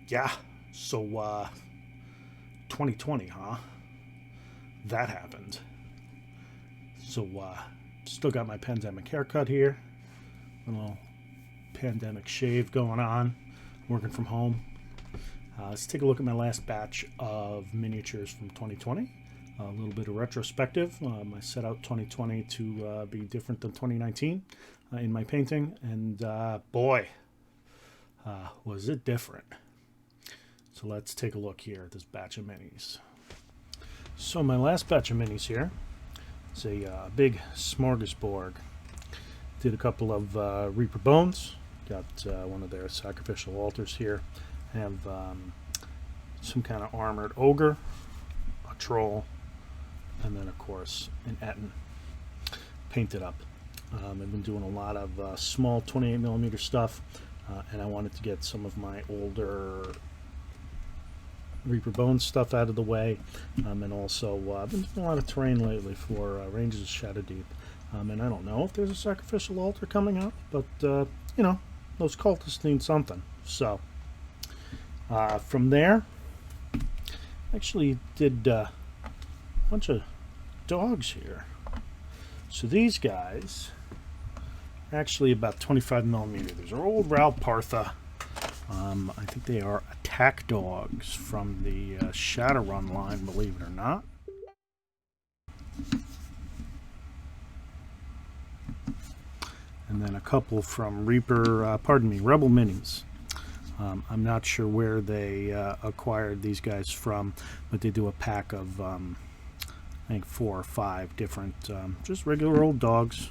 Yeah, so 2020, huh? That happened. So still got my pandemic haircut here, a little pandemic shave going on, working from home. Let's take a look at my last batch of miniatures from 2020. A little bit of retrospective. I set out 2020 to be different than 2019 in my painting, and boy, was it different. So let's take a look here at this batch of minis. So my last batch of minis here is a big smorgasbord. Did a couple of Reaper bones. Got one of their sacrificial altars here. Have some kind of armored ogre, a troll, and then of course an Etten painted up. I've been doing a lot of small 28mm stuff, and I wanted to get some of my older Reaper Bones stuff out of the way, and also I've been doing a lot of terrain lately for Ranges of Shadow Deep, and I don't know if there's a sacrificial altar coming up, but you know, those cultists need something. So from there, actually did a bunch of dogs here. So these guys are actually about 25mm. These are old Ralpartha. I think they are attack dogs from the Shadowrun line, believe it or not. And then a couple from Rebel Minis. I'm not sure where they acquired these guys from, but they do a pack of, I think, 4 or 5 different, just regular old dogs.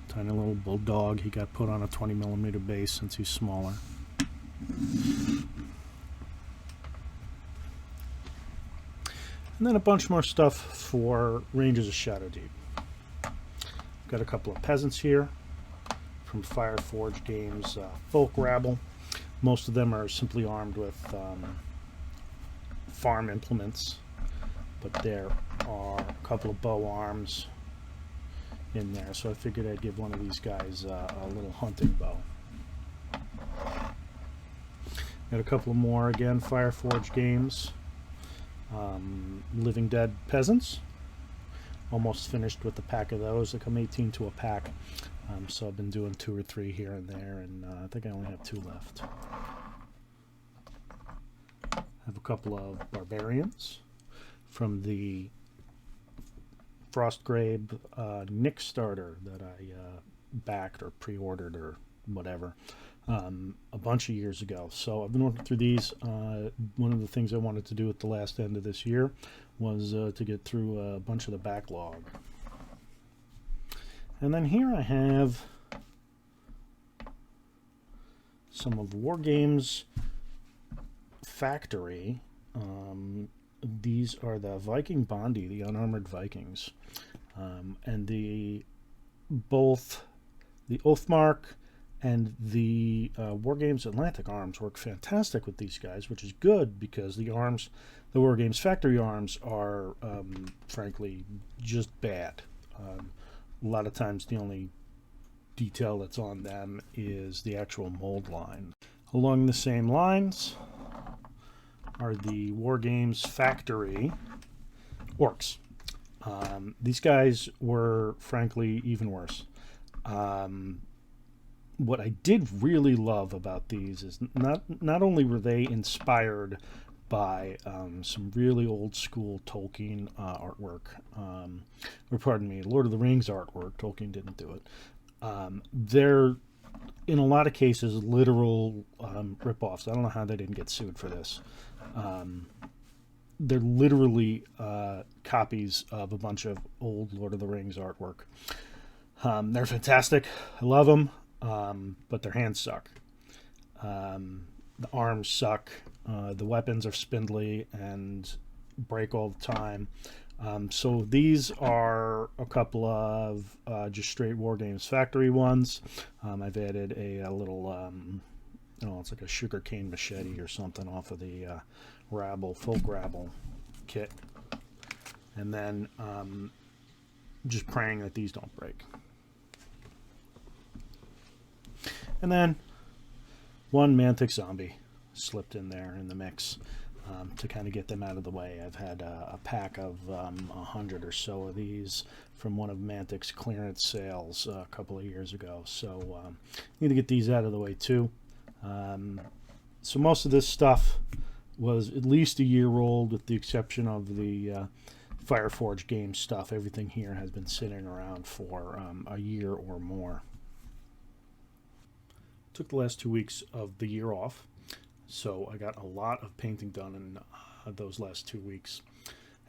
Tiny little bulldog. He got put on a 20mm base since he's smaller. And then a bunch more stuff for Ranges of Shadow Deep. Got a couple of peasants here from Fireforge Games Folk Rabble. Most of them are simply armed with farm implements, but there are a couple of bow arms in there, so I figured I'd give one of these guys a little hunting bow. Got a couple more, again, Fireforge Games Living Dead Peasants. Almost finished with the pack of those. They come 18 to a pack, so I've been doing 2 or 3 here and there, and I think I only have 2 left. I have a couple of Barbarians from the Frostgrave Nick starter that I backed or pre-ordered or whatever a bunch of years ago. So I've been working through these. One of the things I wanted to do at the last end of this year was to get through a bunch of the backlog. And then here I have some of War Games Factory. These are the Viking Bondi, the unarmored Vikings, and both the Oathmark and the War Games Atlantic arms work fantastic with these guys, which is good because the War Games Factory arms are frankly just bad. A lot of times the only detail that's on them is the actual mold line. Along the same lines are the War Games Factory orcs. These guys were frankly even worse. What I did really love about these is not only were they inspired by some really old school Tolkien artwork, or pardon me, Lord of the Rings artwork. Tolkien didn't do it. They're in a lot of cases literal rip-offs. I don't know how they didn't get sued for this. They're literally copies of a bunch of old Lord of the Rings artwork. They're fantastic. I love them, but their hands suck. The arms suck. The weapons are spindly and break all the time. So these are a couple of just straight War Games Factory ones. I've added a little, it's like a sugarcane machete or something off of the Folk Rabble kit. And then just praying that these don't break. And then one Mantic Zombie. slipped in there in the mix to kind of get them out of the way. I've had a pack of 100 or so of these from one of Mantic's clearance sales a couple of years ago. So need to get these out of the way too. So most of this stuff was at least a year old, with the exception of the Fireforge game stuff. Everything here has been sitting around for a year or more. Took the last 2 weeks of the year off, so I got a lot of painting done in those last 2 weeks,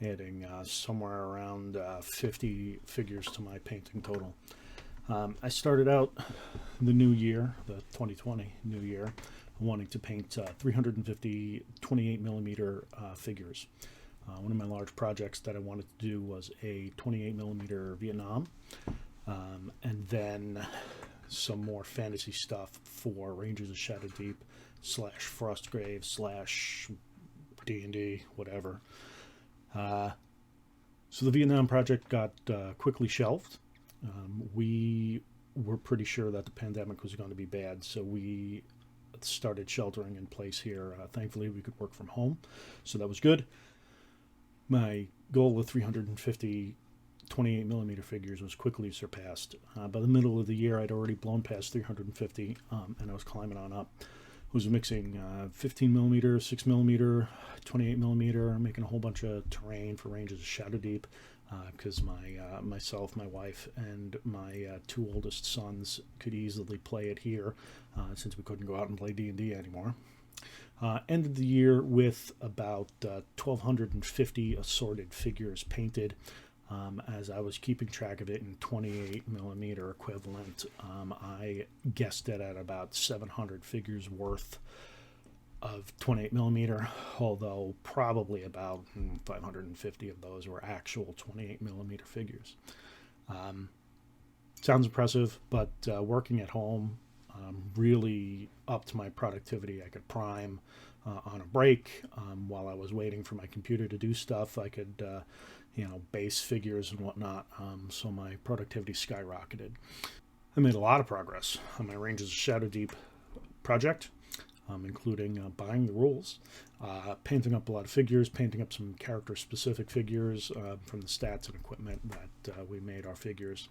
adding somewhere around 50 figures to my painting total. I started out the new year, the 2020 new year, wanting to paint 350 28 millimeter figures. One of my large projects that I wanted to do was a 28 millimeter Vietnam, and then some more fantasy stuff for Rangers of Shadow Deep / Frostgrave / D&D, whatever. So the Vietnam project got quickly shelved. We were pretty sure that the pandemic was going to be bad, so we started sheltering in place here. Thankfully, we could work from home, so that was good. My goal of 350 28 millimeter figures was quickly surpassed. By the middle of the year, I'd already blown past 350, and I was climbing on up. I was mixing 15 millimeter, 6 millimeter, 28 millimeter, making a whole bunch of terrain for Rangers of Shadow Deep, because myself, my wife, and my 2 oldest sons could easily play it here, since we couldn't go out and play D&D anymore. Ended the year with about 1,250 assorted figures painted. As I was keeping track of it in 28 millimeter equivalent, I guessed it at about 700 figures worth of 28 millimeter, although probably about 550 of those were actual 28 millimeter figures. Sounds impressive, but working at home really upped my productivity. I could prime on a break while I was waiting for my computer to do stuff. I could base figures and whatnot, so my productivity skyrocketed. I made a lot of progress on my Rangers of Shadow Deep project, including buying the rules, painting up a lot of figures, painting up some character-specific figures from the stats and equipment that we made our figures,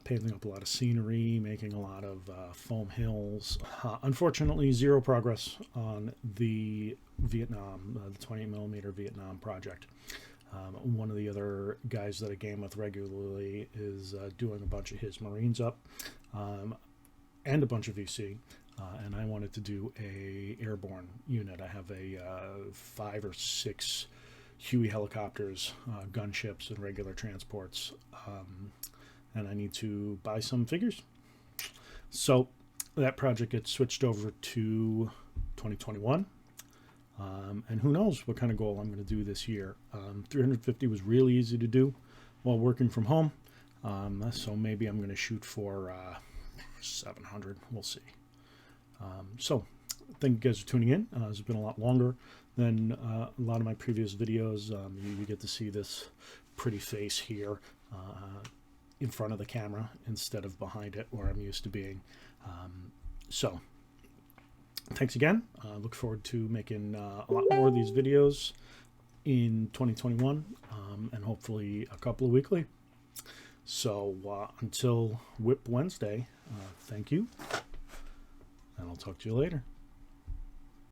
painting up a lot of scenery, making a lot of foam hills. Unfortunately, zero progress on the Vietnam, the 28 millimeter Vietnam project. One of the other guys that I game with regularly is doing a bunch of his Marines up, and a bunch of VC, and I wanted to do a airborne unit. I have a 5 or 6 Huey helicopters, gunships, and regular transports, and I need to buy some figures. So that project gets switched over to 2021. And who knows what kind of goal I'm going to do this year. 350 was really easy to do while working from home, so maybe I'm going to shoot for 700. We'll see. So thank you guys for tuning in. It's been a lot longer than a lot of my previous videos. You get to see this pretty face here in front of the camera instead of behind it where I'm used to being. So thanks again. Look forward to making a lot more of these videos in 2021, and hopefully a couple of weekly. So until Whip Wednesday, thank you, and I'll talk to you later.